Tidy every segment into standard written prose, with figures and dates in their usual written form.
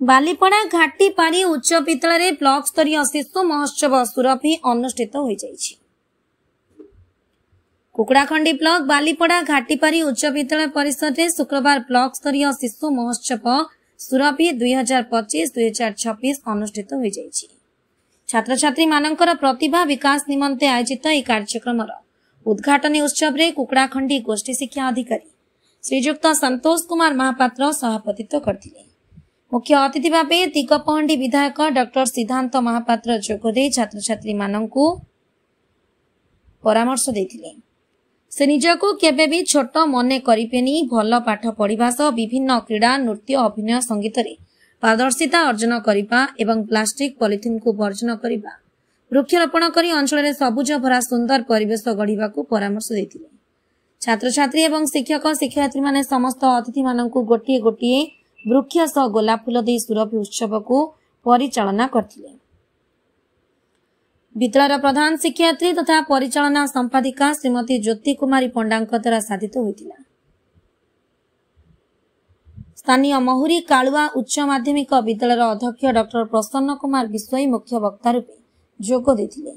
बालीपड़ा घाटी पारी उच्च विद्यालय ब्लॉक स्तरीय शिशु महोत्सव सुरभि अनुष्ठित हो जाइछि। कुकुड़ाखंडी ब्लॉक बालीपड़ा घाटीपारी उच्च विद्यालय परिसर में शुक्रवार ब्लॉक स्तरीय शिशु महोत्सव सुरभि 2025-2026 अनुष्ठित हो जाइछि। छात्र छात्री मानकर प्रतिभा विकास निमंते आयोजित यह कार्यक्रम उद्घाटनी उत्सव में कुकुड़ाखंडी गोष्ठी शिक्षा अधिकारी श्रीजुक्त संतोष कुमार महापात्र सभापतित्व करथिले। मुख्य अतिथि भावे दिगपहंडी विधायक डॉक्टर सिद्धांत महापात्र जोगदे छात्र छात्री मानंकु परामर्श देथिले। से निजको केबे भी छोट मने करिपेनी, भल पाठ पढ़िबा सह विभिन्न क्रीड़ा, नृत्य, अभिनय, संगीत रे पारदर्शिता अर्जन करिबा एवं प्लास्टिक पॉलिथिन को वर्जन करिबा, वृक्षरोपण करी अंचल रे सबुज भरा सुंदर परिवेश गढ़िबा को परामर्श देथिले। छात्र छात्री एवं शिक्षक शिक्षयित्री माने समस्त अतिथि मानंकु गोटिए गोटिए वृक्ष सह गोलाप फूल दे सुरभि उत्सव को परिचालना करथिले। विद्यालय प्रधान शिक्षयित्री तथा परिचालना संपादिका श्रीमती ज्योति कुमारी पंडांक द्वारा साधित होइतिला। स्थानीय महुरी कालुआ उच्च माध्यमिक विद्यालय अध्यक्ष डॉक्टर प्रसन्न कुमार विश्वई मुख्य वक्ता रूपे जोग देथिले।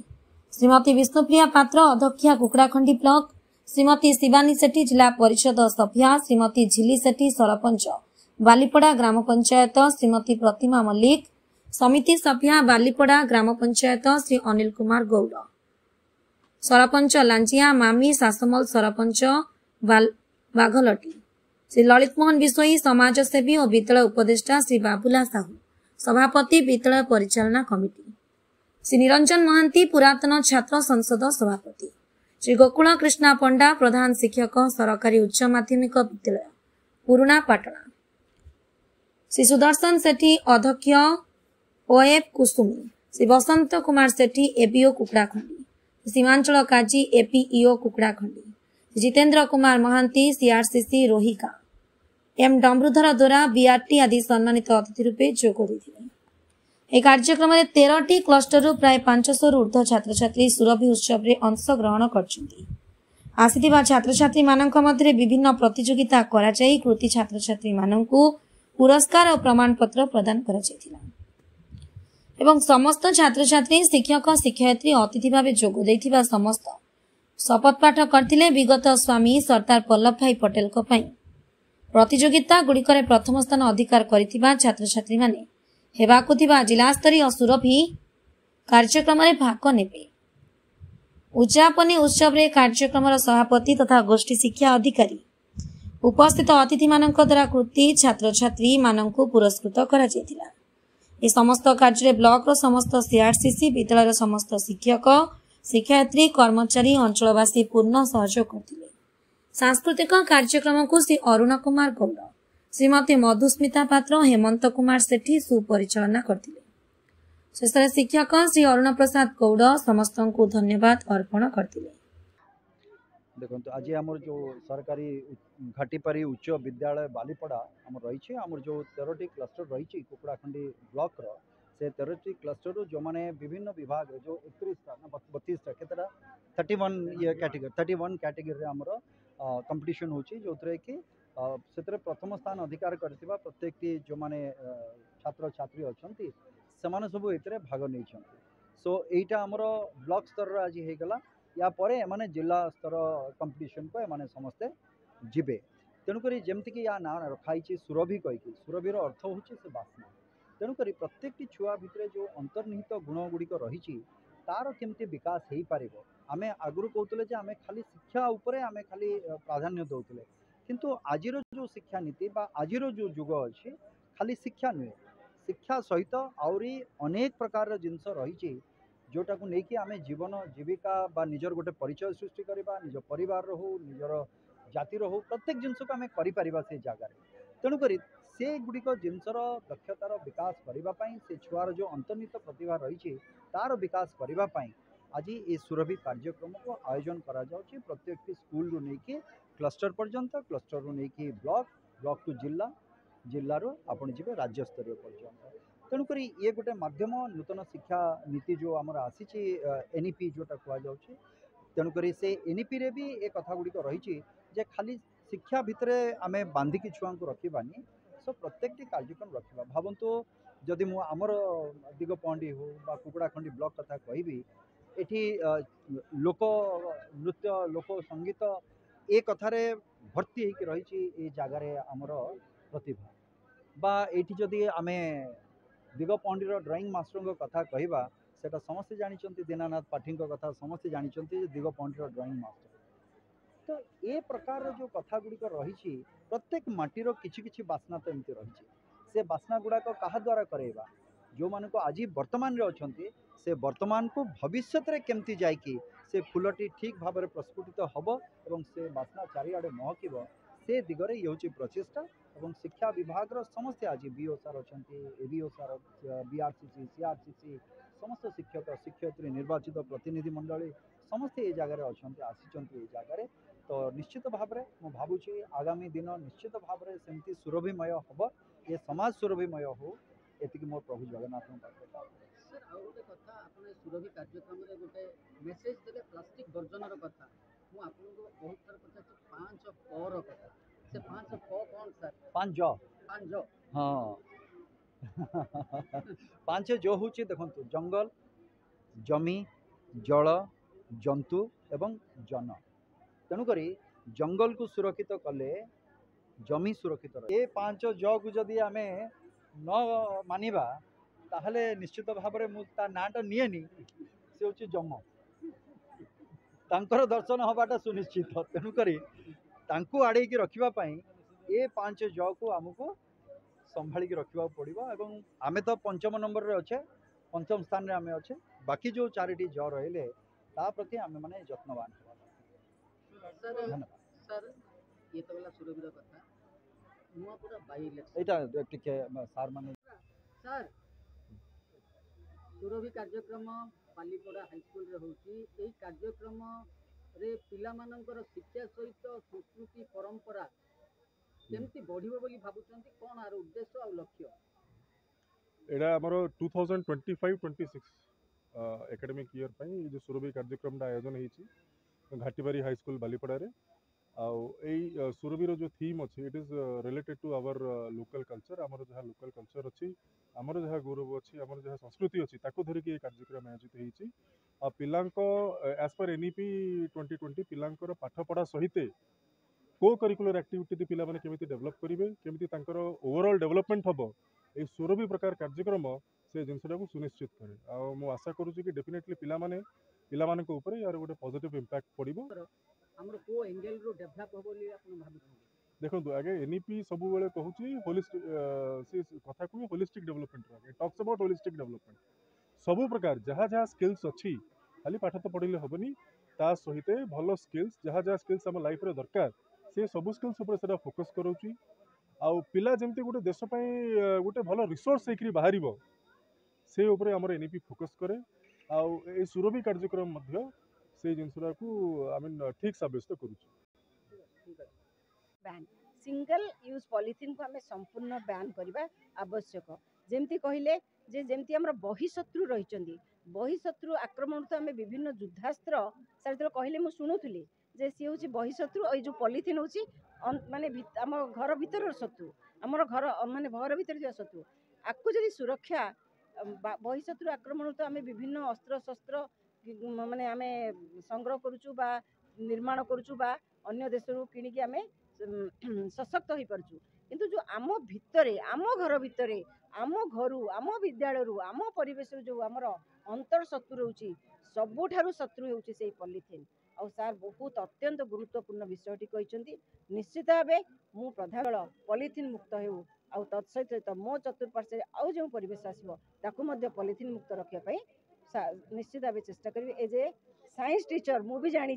श्रीमती विष्णुप्रिया पात्र अध्यक्षा कुकुड़ाखंडी ब्लॉक, श्रीमती शिवानी सेठी जिला परिषद सभ्या, श्रीमती झिली सेठी सरपंच बालीपड़ा ग्राम पंचायत, श्रीमती प्रतिमा मल्लिक समिति सभ्या बालीपड़ा ग्राम पंचायत, श्री अनिल कुमार गौड़ सरपंच लांचिया मामी, सासमल सरपंच बाघलटी, श्री ललित मोहन विश्वई समाजसेवी और विद्यालय उपदेष्टा श्री बाबुला साहू सभापति विद्यालय परिचालना कमिटी, श्री निरंजन महांती पुरातन छात्र संसद सभापति, श्री गोकुल कृष्णा पंडा प्रधान शिक्षक सरकारी उच्च माध्यमिक विद्यालय पुरुणा पाटणा, श्री सुदर्शन सेठी अध्यक्ष OF Kusumi, Shri Basant Kumar Sethi APO Kukudakhandi, Seemanchal Kazi APEO Kukudakhandi, Jitendra Kumar Mahanti CRCC Rohika, M Damrudhar द्वारा बीआरटी आदि सम्मानित अतिथि रूपे जोग देथिले। यह कार्यक्रम में 13टी क्लस्टर प्राय 500 ऊर्ध्व छात्र छात्री सुरभि उत्सव में अंशग्रहण करछन्ती। आसिथिबा छात्र छात्री मानक मध्य विभिन्न प्रतियोगिता कराई कृति छात्र छात्री मानकु पुरस्कार और प्रमाण पत्र प्रदान करा जायतिला एवं समस्त छात्र छात्री शिक्षक शिक्षयित्री अतिथि भाव जोग देथिबा समस्त शपथ पाठ करथिले। विगत स्वामी सरदार वल्लभ भाई पटेल को पई प्रतियोगिता गुड़िकरे प्रथम स्थान अधिकार करिथिबा छात्र छात्री माने हेबाकु थिबा जिला स्तरीय सुरभि कार्यक्रम रे भाग नेबे। उद्यापनी उत्सव रे कार्यक्रम सभापति तथा गोष्ठी शिक्षा अधिकारी उपस्थित अतिथि मानक द्वारा कृति छात्र छात्री मानक पुरस्कृत करा जायतिला। ए समस्त कार्य ब्लॉक रो समस्त सीआरसीसी विद्यालय समस्त शिक्षक शिक्षयित्री कर्मचारी अंचलवासी पूर्ण सहयोग करथिले। सांस्कृतिक कार्यक्रम को श्री अरुण कुमार गौड़, श्रीमती मधुस्मिता पात्र, हेमंत कुमार सेठी सुपरिचालना करथिले। शेषरे शिक्षक श्री अरुण प्रसाद गौड़ समस्त को धन्यवाद अर्पण करथिले। देखो आज आम जो सरकारी घाटीपारी उच्च विद्यालय बालीपड़ा आम रही आम जो 13टी क्लस्टर रही कुकुड़ाखंडी ब्लॉक रो से 13टी क्लस्टर जो मैंने विभिन्न विभाग जो 31टा ना 32टा केतरा 31 कैटेगरी आमर कंपटीशन होची जो कि से प्रथम स्थान अधिकार करथिबा प्रत्येक जो माने छात्र छात्री अछंती समान सब एतरे भाग नै छंती। सो एटा हमर ब्लॉक स्तर आज हे गला या परे एमाने जिला स्तर कंपटीशन को एमाने समस्ते जिबे। तेणुक जमती कि या ना रखाई सुरभि कहीकि सुरभिर अर्थ हूँ से बास्ना। तेणुक प्रत्येक छुआ भितर जो अंतर्निहित गुण गुड़िक रही तार केमती विकास हो पार आम आगु कहते आम खाली शिक्षा उपरे आम खाली प्राधान्य दौले किंतु आजिर जो शिक्षा नीति बा आजिर जो जुग अच्छी खाली शिक्षा नुहे शिक्षा सहित आहरी अनेक प्रकार जिनस रही जोटा को लेकिन आम जीवन जीविका बा निजर गोटे परिचय सृष्टि करवा निज परिवार हो निजर जातिर हो प्रत्येक जिनस को आम कर से जगार। तेणुक से गुड़िक जिनसर दक्षतार विकास करने से छुआर जो अंतर्निहित प्रतिभा रही तार विकास करने आज ये सुरभि कार्यक्रम को आयोजन करा जाउछि। प्रत्येक स्कूल रू नहीं क्लस्टर पर्यंत क्लस्टर रू नहीं ब्लॉक टू जिला जिल्लारू आपण जी राज्य स्तरीय पर्यंत। तेणुक ये गोटे माध्यम नूतन शिक्षा नीति जो आमर आसी एनईपी जोटा कहु तेणुक से एनईपी रे भी ए कथा गुड़िक रही खाली शिक्षा भितर आम बांधिकी छुआ को रखानी सो प्रत्येक कार्यक्रम रखा भावतु जदि मु आमर दिगपहंडी हो बा कुकुड़ाखंडी ब्लॉक कथा कहबी एठी लोक नृत्य लोक संगीत ए कथारे भर्ती होकर रही जगार आमर प्रतिभा बा एठी जदि आमे दिगपहंडीर ड्राइंग मास्टर कथा कहवा सेटा समस्ते जानते दीनानाथ पाठी कथा समस्ते जानते दिगपहंडीर ड्राइंग मास्टर तो ए प्रकार जो कथा गुड़िक रही प्रत्येक माटीर किछि किछि बास्ना तो एमती रही से बास्ना गुड़ाक क्या द्वारा करेगा जो मानक आज वर्तमान रे अछंती से वर्तमान को भविष्य रे केमती जाइकी से फूलटी ठीक भाव में प्रस्फुटित हम और से बास्ना चारिआडे महकिब से दिगरे ये हूँ प्रचेषा और शिक्षा विभाग समस्ते आज बीओ सार अच्छा एबीओ सार बीआरसीसी सीआरसीसी समस्त शिक्षक शिक्षयित्री निर्वाचित प्रतिनिधि मंडली समस्ते ये जगह अच्छा आसी जगह तो निश्चित भाव में मु भावुची आगामी दिन निश्चित भाव में सेमती सुरभिमय हम ये समाज सुरभिमय हो एति मोर प्रभु जगन्नाथ सर आउ गोटे कथा आपने सुरभि कार्यक्रम रे गोटे मेसेज देले प्लास्टिक वर्जनर कथा मु आपनको बहुत थर पचार 5 प रो कथा से 5 प कोन सर 5 ज हाँ 5 जो हूँ देखु जंगल जमी जल जंतु एवं जन तेणुक जंगल को सुरक्षित कले जमी सुरक्षित रहे 5 ज को जदि आमे न मानिबा ताहले निश्चित भाव में मुझे नाटा निएनी से हूँ जम तांकर दर्शन हवाटा सुनिश्चित तेणुक आड़े रखापी ये 5 ज को आमको संभाली रखा पड़ो और आमे तो पंचम नंबर रे अच्छे पंचम स्थान रे आमे अच्छे बाकी जो 4टी ज रहिले ता प्रति आमे माने यत्नवान सर सर ये तो वाला सुरभि कथा नुआ पूरा बाई इलेक्शन एटा टिके सार माने सर सुरभि कार्यक्रम पालीपड़ा हाईस्कूल रे होची एई कार्यक्रम रे पिला मानकर शिक्षा सहित संस्कृति परंपरा केमती बढ़िबो बोली भाबुचंती कोन आर उद्देश्य आ लक्ष्य एडा हमरो 2025-26 एकेडमिक ईयर पई जो सुरभि कार्यक्रम दा आयोजन हेची घाटीबारी हाईस्कूल बालीपड़ा रे सुरभीर जो थीम अच्छी it is related to our local culture आमर जहाँ लोकल कल्चर अच्छी आमर जहाँ गौरव अच्छी आमर जहाँ संस्कृति अच्छी ताको धरिकी कार्यक्रम आयोजित होती पिलांको एज पर एनईपी 2020 पिलांकर पाठपढ़ा सहित को करिकुलर एक्टिविटी पिला माने केमिति डेवलप करेंगे केमिति तांकर ओवरऑल डेवलपमेंट हम ये सुरभि प्रकार कार्यक्रम से जिनसा को सुनिश्चित करे आ आशा करुँच कि डेफिनेटली पिला माने ऊपर यार गोटे पॉजिटिव इंपैक्ट पड़ो हमरो को एंगल रो डेवलप हो बोली आपन भाबुछन देखो आगे एनईपी सब बेले कहूँ होलिस्टिक से कथा को holistic development it talks about holistic development सब प्रकार जहाँ जहाँ स्किल्स अच्छी खाली पाठ तो पढ़ले हेनी ता सहित भल स्किल्स जहाँ जहाँ स्किल्स आम लाइफ रे दरकार से सब स्किल्स उपर सेटा फोकस करूची आउ पिला जेमती गोटे देश गोटे भल रिसोर्स होकर बाहर से उपरे हमर एनईपी फोकस करे आउ ए सुरभि कार्यक्रम मध्य से जिनसरा को आई मीन ठीक सब्यस्त करूची बैन सिंगल यूज पॉलिथिन को हमें संपूर्ण बैन करबा आवश्यक जेमती कहिले जे जेमती हमर बही शत्रु रहिचंदी बही शत्रु आक्रमण तो हमें विभिन्न युद्धास्त्र सर तो कहिले मु सुनुथुली जे सी होची बही शत्रु और जो पॉलिथिन होची माने हम घर भीतर शत्रु हमर घर माने घर भीतर जो शत्रु आकु जदी सुरक्षा बही शत्रु आक्रमण तो हमें विभिन्न अस्त्र शस्त्र माने आमे संग्रह करूचु बा निर्माण करूचु बा अन्य देशरू किनिकी आमे सशक्त हो पारचु किंतु जो आम भितरे आम घर भितरे आम घरू आम विद्यालय आम परिवेश जो आमर अंतर शत्रु रोची सबुठारु शत्रु होची से पॉलिथिन आ सार बहुत अत्यंत गुरुत्वपूर्ण विषयटी कहते निश्चित भाव मु प्रधान पॉलिथिन मुक्त हो आ तत्सहित मो चतुर्पार्श्व आउ जो परिवेश आसो ताकू मध्य पॉलिथिन मुक्त रखापी निश्चित भाव चेष्टा करी एज ए साइंस टीचर मु भी जानी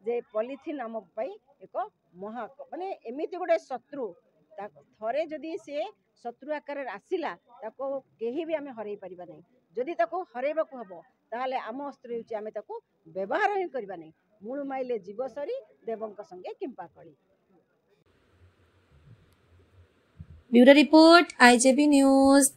जे पॉलिथिन आम एक महा माने एमिति गोटे शत्रु थरे जदि से शत्रु आकार आसिला ताको केही भी आमे हरई परिबा नै जदि ताको हरैबा को हबो ताले आम अस्त्र होची आमे ताको व्यवहार ही करबा नै मूल माइले जीवसरी देवंक संगे किंपा कली ब्यूरो रिपोर्ट आईजेबी न्यूज।